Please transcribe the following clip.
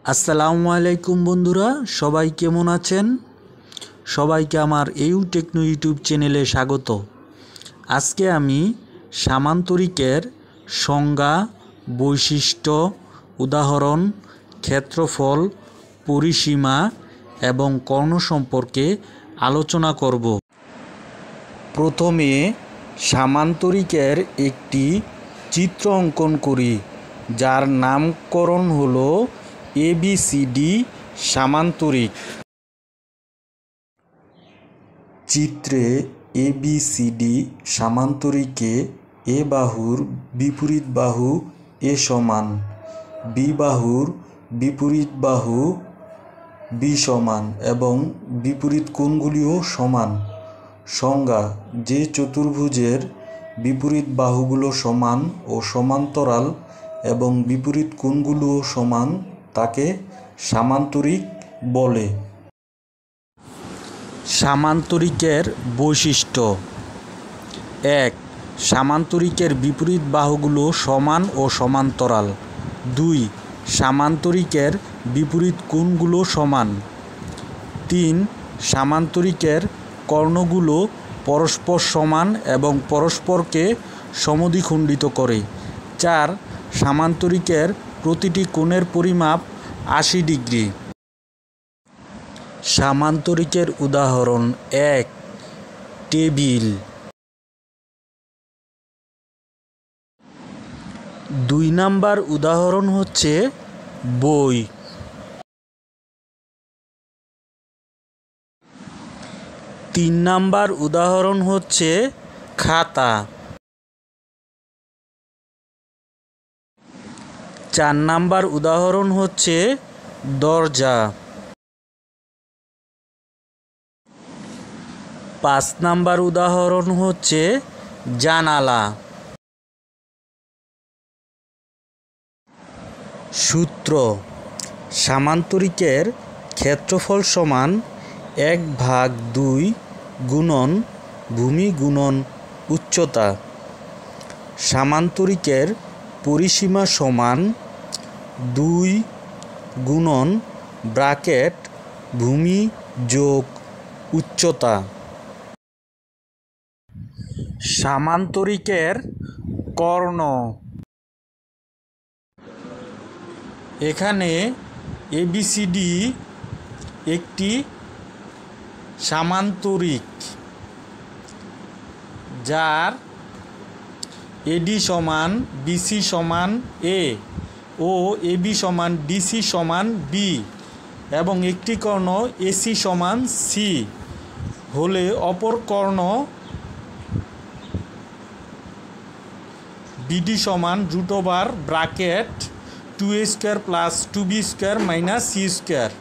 আসসালামু আলাইকুম বন্ধুরা, সবাই কেমন আছেন? সবাইকে আমার টেকনো ইউটিউব চ্যানেলে স্বাগত। আজকে আমি সামান্তরিকের সংজ্ঞা, বৈশিষ্ট্য, উদাহরণ, ক্ষেত্রফল, পরিসীমা এবং কর্ণ সম্পর্কে আলোচনা করব। প্রথমে সামান্তরিকের একটি চিত্র অঙ্কন করি, যার নামকরণ হলো ABCD সামান্তরিক। চিত্রে ABCD সামান্তরিকে এ বাহুর বিপরীত বাহু এ সমান, বি বাহুর বিপরীত বাহু বি সমান এবং বিপরীত কোণগুলিও সমান। সংজ্ঞা: যে চতুর্ভুজের বিপরীত বাহুগুলো সমান ও সমান্তরাল এবং বিপরীত কোণগুলোও সমান তাকে সামান্তরিক বলে। সামান্তরিকের বৈশিষ্ট্য: ১. সামান্তরিকের বিপরীত বাহুগুলো সমান ও সমান্তরাল। ২. সামান্তরিকের বিপরীত কোণগুলো সমান। ৩. সামান্তরিকের কর্ণগুলো পরস্পর সমান এবং পরস্পরকে সমদ্বিখণ্ডিত করে। ৪. সামান্তরিকের প্রতিটি কোণের পরিমাপ ৮০ ডিগ্রি। সামান্তরিকের উদাহরণ: ১. টেবিল। ২ নাম্বার উদাহরণ হচ্ছে বই। ৩ নাম্বার উদাহরণ হচ্ছে খাতা। ৪ নাম্বার উদাহরণ হচ্ছে দরজা। ৫ নাম্বার উদাহরণ হচ্ছে জানালা। সূত্র: সামান্তরিকের ক্ষেত্রফল সমান ১/২ গুণন ভূমি গুণন উচ্চতা। সামান্তরিকের পরিসীমা সমান ২ গুণন ব্র্যাকেট ভূমি যোগ উচ্চতা। সামান্তরিকের কর্ণ: এখানে ABCD একটি সামান্তরিক, যার AD সমান BC সমান A ও AB সমান DC সমান B এবং একটি কর্ণ AC সমান C হলে অপর কর্ণ BD সমান √ব্র্যাকেট 2a² + 2b² - c²।